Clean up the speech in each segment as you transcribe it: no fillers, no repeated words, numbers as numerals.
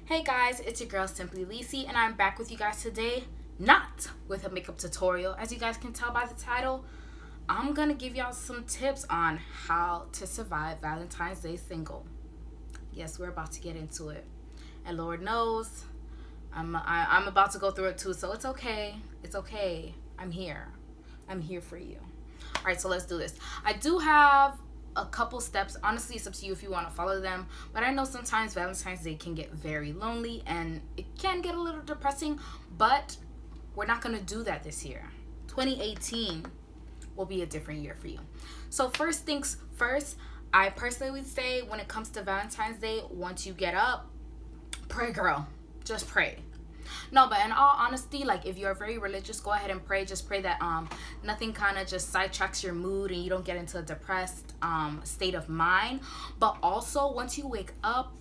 Hey guys, it's your girl Simplyy Lici, and I'm back with you guys today, not with a makeup tutorial. As you guys can tell by the title, I'm gonna give y'all some tips on how to survive Valentine's Day single. Yes, we're about to get into it, and Lord knows, I'm about to go through it too, so it's okay. It's okay. I'm here. I'm here for you. All right, so let's do this. I do have a couple steps. Honestly, it's up to you if you want to follow them, but I know sometimes Valentine's Day can get very lonely and it can get a little depressing, but we're not going to do that this year. 2018 will be a different year for you. So first things first, I personally would say when it comes to Valentine's Day, once you get up, pray, girl. Just pray. No, but in all honesty, like if you're very religious, go ahead and pray. Just pray that nothing kind of just sidetracks your mood and you don't get into a depressed state of mind. But also, once you wake up,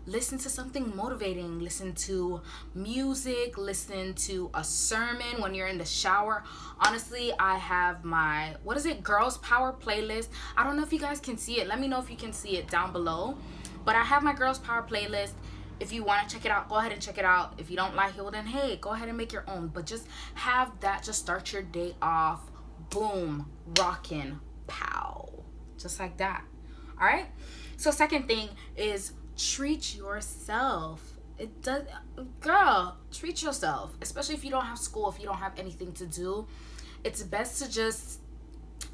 listen to something motivating. Listen to music. Listen to a sermon when you're in the shower. Honestly, I have my Girls Power playlist. I don't know if you guys can see it. Let me know if you can see it down below. But I have my Girls Power playlist. If you want to check it out, go ahead and check it out. If you don't like it, well then, hey, go ahead and make your own. But just have that, just start your day off, boom, rockin', pow. Just like that, all right? So second thing is treat yourself. Girl, treat yourself. Especially if you don't have school, if you don't have anything to do. It's best to just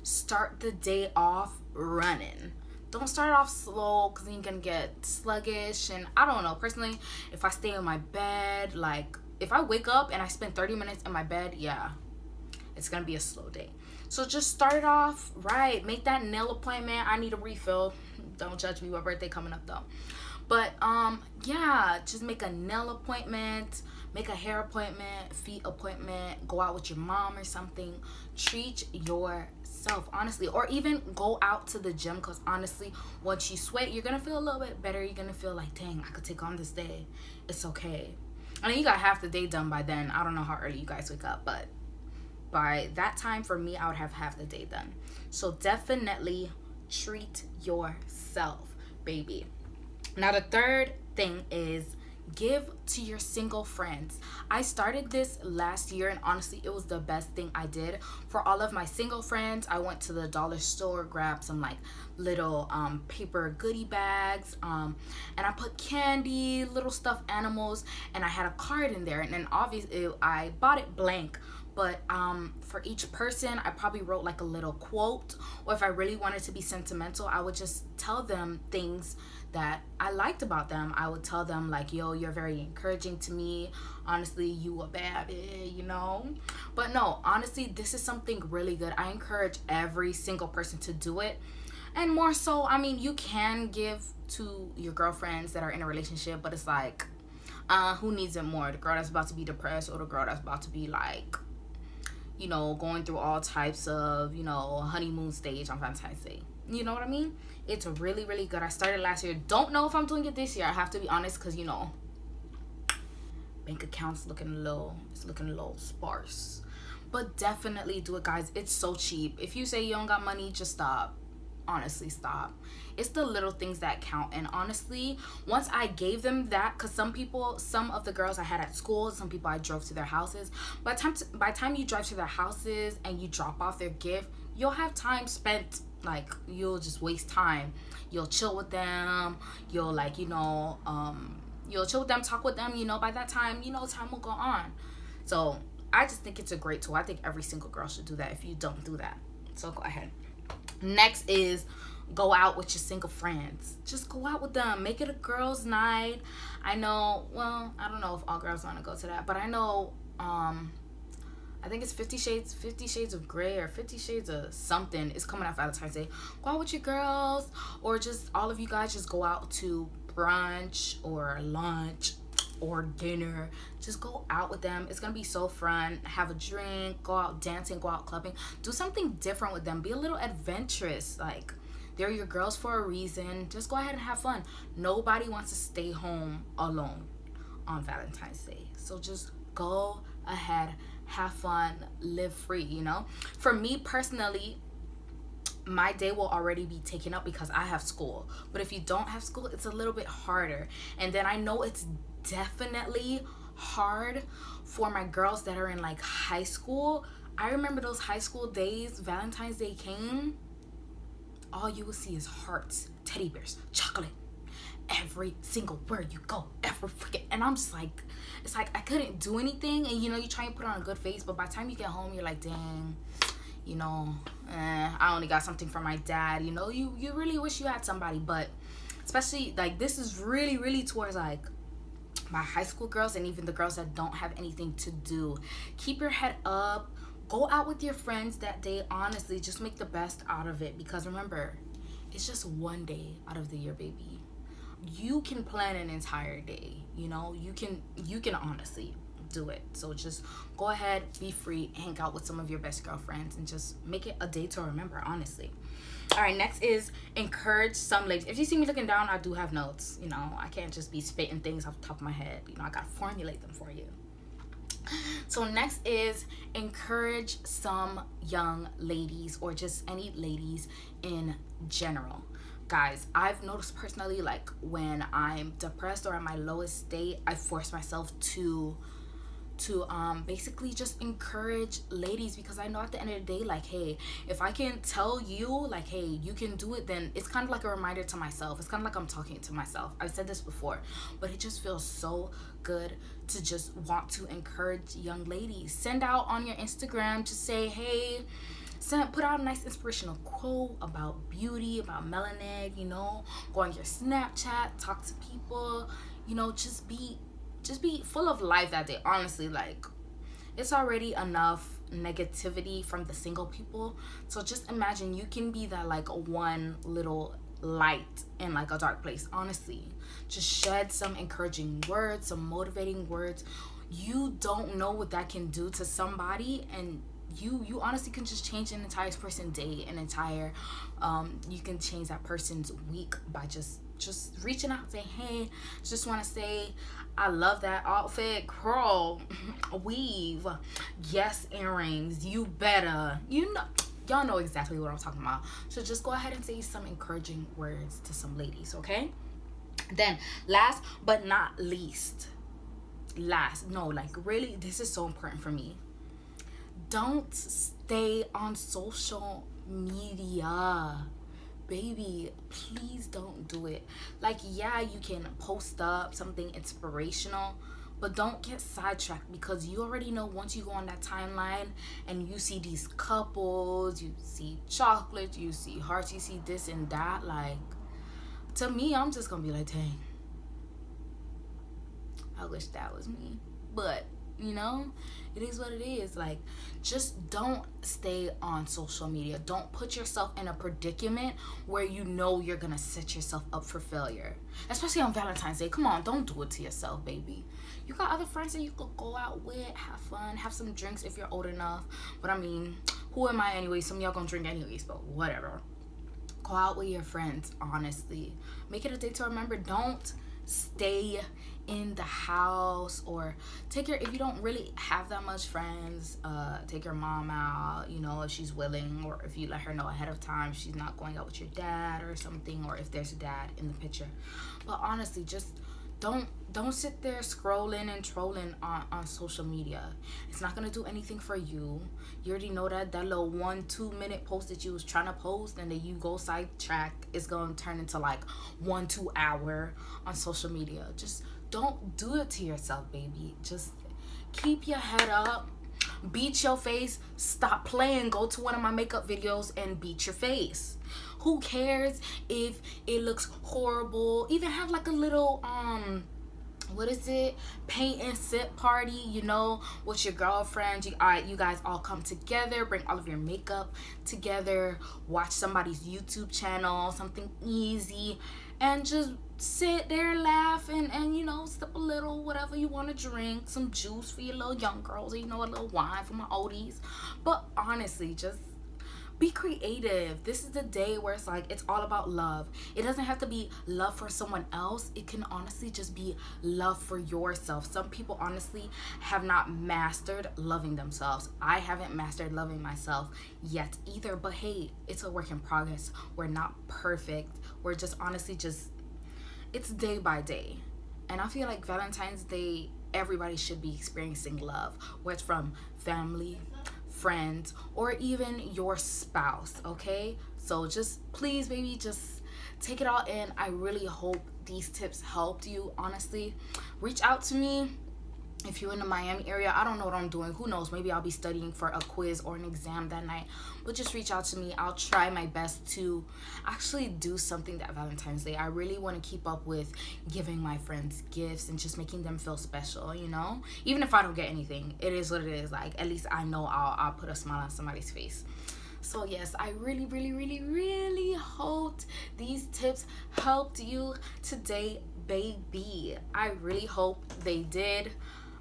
start the day off running. Don't start off slow because then you're gonna get sluggish. And I don't know, personally, if I stay in my bed, like if I wake up and I spend 30 minutes in my bed, yeah, it's gonna be a slow day. So just start it off right. Make that nail appointment. I need a refill. Don't judge me. My birthday coming up though. But yeah, just make a nail appointment, make a hair appointment, feet appointment, go out with your mom or something. Treat yourself, honestly. Or even go out to the gym, because honestly, once you sweat, you're gonna feel a little bit better. You're gonna feel like, dang, I could take on this day. It's okay. I mean, you got half the day done by then. I don't know how early you guys wake up, but by that time, for me, I would have half the day done. So definitely treat yourself, baby. Now, the third thing is give to your single friends. I started this last year, and honestly, it was the best thing I did. For all of my single friends, I went to the dollar store, grabbed some like little paper goodie bags, and I put candy, little stuffed animals, and I had a card in there. And then obviously, I bought it blank. But for each person, I probably wrote like a little quote. Or if I really wanted to be sentimental, I would just tell them things that I liked about them. I would tell them like, yo, you're very encouraging to me. Honestly, you a baddie, you know? But no, honestly, this is something really good. I encourage every single person to do it. And more so, I mean, you can give to your girlfriends that are in a relationship, but it's like, who needs it more? The girl that's about to be depressed or the girl that's about to be like, you know, going through all types of, you know, honeymoon stage on Valentine's Day. You know what I mean? It's really, really good. I started last year. Don't know if I'm doing it this year. I have to be honest because, you know, bank account's looking a little sparse. But definitely do it, guys. It's so cheap. If you say you don't got money, just stop. Honestly, stop. It's the little things that count. And honestly, once I gave them that, because some of the girls I had at school, some people I drove to their houses. By the time you drive to their houses and you drop off their gift, you'll have time spent. Like, you'll just waste time. You'll chill with them. You'll like, you know, you'll chill with them, talk with them. You know, by that time, you know, time will go on. So I just think it's a great tool. I think every single girl should do that if you don't do that. So go ahead. Next is go out with your single friends. Just go out with them. Make it a girls' night. I know, well, I don't know if all girls want to go to that, but I know, I think it's 50 Shades of Grey or 50 Shades of something is coming out Valentine's Day. Go out with your girls, or just all of you guys just go out to brunch or lunch or dinner. Just go out with them. It's gonna be so fun. Have a drink, go out dancing, go out clubbing, do something different with them. Be a little adventurous. Like, they're your girls for a reason. Just go ahead and have fun. Nobody wants to stay home alone on Valentine's Day, so just go ahead, have fun, live free, you know? For me personally, my day will already be taken up because I have school. But if you don't have school, it's a little bit harder. And then I know it's definitely hard for my girls that are in like high school. I remember those high school days. Valentine's Day came, all you will see is hearts, teddy bears, chocolate, every single where you go, every freaking. And I'm just like, it's like I couldn't do anything. And you know, you try and put on a good face, but by the time you get home, you're like, dang, you know, I only got something from my dad. You know, you really wish you had somebody. But especially like, this is really towards like my high school girls and even the girls that don't have anything to do. Keep your head up, go out with your friends that day. Honestly, just make the best out of it, because remember, it's just one day out of the year, baby. You can plan an entire day, you know, you can honestly do it. So just go ahead, be free, hang out with some of your best girlfriends, and just make it a day to remember, honestly. All right, next is encourage some ladies. If you see me looking down, I do have notes. You know, I can't just be spitting things off the top of my head. You know, I gotta formulate them for you. So next is encourage some young ladies, or just any ladies in general. Guys, I've noticed personally, like when I'm depressed or at my lowest state, I force myself to basically just encourage ladies, because I know at the end of the day, like, hey, if I can tell you like, hey, you can do it, then it's kind of like a reminder to myself. It's kind of like I'm talking to myself. I've said this before, but it just feels so good to just want to encourage young ladies. Send out on your Instagram, just say, hey, put out a nice inspirational quote about beauty, about melanin, you know, go on your Snapchat, talk to people, you know, just be full of life that day. Honestly, like, it's already enough negativity from the single people. So just imagine you can be that like one little light in like a dark place. Honestly, just shed some encouraging words, some motivating words. You don't know what that can do to somebody, and you honestly can just change an entire person's day, an entire you can change that person's week by just reaching out, saying, hey, just want to say I love that outfit, curl, weave, yes, earrings, you better, you know, y'all know exactly what I'm talking about. So just go ahead and say some encouraging words to some ladies, okay? Then last but not least, really, this is so important for me. Don't stay on social media. Baby, please don't do it. Like, yeah, you can post up something inspirational, but don't get sidetracked, because you already know once you go on that timeline and you see these couples, you see chocolate, you see hearts, you see this and that, like, to me, I'm just gonna be like, dang, I wish that was me. But you know, it is what it is. Like, just don't stay on social media. Don't put yourself in a predicament where you know you're gonna set yourself up for failure, especially on Valentine's Day. Come on, don't do it to yourself, baby. You got other friends that you could go out with, have fun, have some drinks if you're old enough. But I mean, who am I anyway? Some of y'all gonna drink anyways, but whatever. Go out with your friends, honestly. Make it a day to remember. Don't stay in the house, or if you don't really have that much friends, take your mom out, you know, if she's willing, or if you let her know ahead of time she's not going out with your dad or something, or if there's a dad in the picture. But honestly, just don't sit there scrolling and trolling on social media. It's not gonna do anything for you. You already know that little 1-2 minute post that you was trying to post, and then you go sidetrack, is gonna turn into like 1-2 hour on social media. Just don't do it to yourself, baby. Just keep your head up, beat your face, stop playing, go to one of my makeup videos and beat your face. Who cares if it looks horrible? Even have like a little paint and sip party, you know, with your girlfriend. You guys all come together, bring all of your makeup together, watch somebody's YouTube channel, something easy, and just sit there, laugh, and you know, sip a little whatever you want to drink, some juice for your little young girls, or, you know, a little wine for my oldies. But honestly, just be creative. This is the day where it's like, it's all about love. It doesn't have to be love for someone else. It can honestly just be love for yourself. Some people honestly have not mastered loving themselves. I haven't mastered loving myself yet either, but hey, it's a work in progress. We're not perfect. We're just honestly it's day by day. And I feel like Valentine's Day, everybody should be experiencing love, whether from family, friends, or even your spouse, okay? So just please, baby, just take it all in. I really hope these tips helped you. Honestly, reach out to me if you're in the Miami area. I don't know what I'm doing. Who knows? Maybe I'll be studying for a quiz or an exam that night. But just reach out to me. I'll try my best to actually do something that Valentine's Day. I really want to keep up with giving my friends gifts and just making them feel special, you know? Even if I don't get anything, it is what it is. Like, at least I know I'll put a smile on somebody's face. So yes, I really hope these tips helped you today, baby. I really hope they did.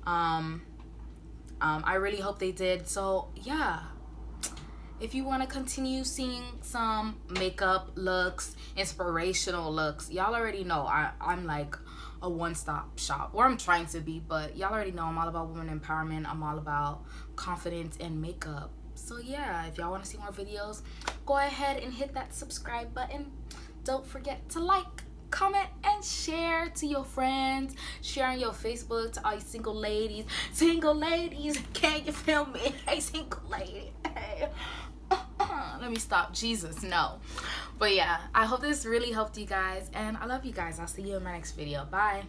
I really hope they did. So yeah, if you want to continue seeing some makeup looks, inspirational looks, y'all already know I'm like a one-stop shop, or I'm trying to be, but y'all already know I'm all about women empowerment. I'm all about confidence and makeup. So yeah, if y'all want to see more videos, go ahead and hit that subscribe button. Don't forget to like, comment, and share to your friends. Share on your Facebook to all you single ladies. Single ladies, can you feel me? Hey, single lady. Hey. Let me stop. Jesus, no. But yeah, I hope this really helped you guys, and I love you guys. I'll see you in my next video. Bye.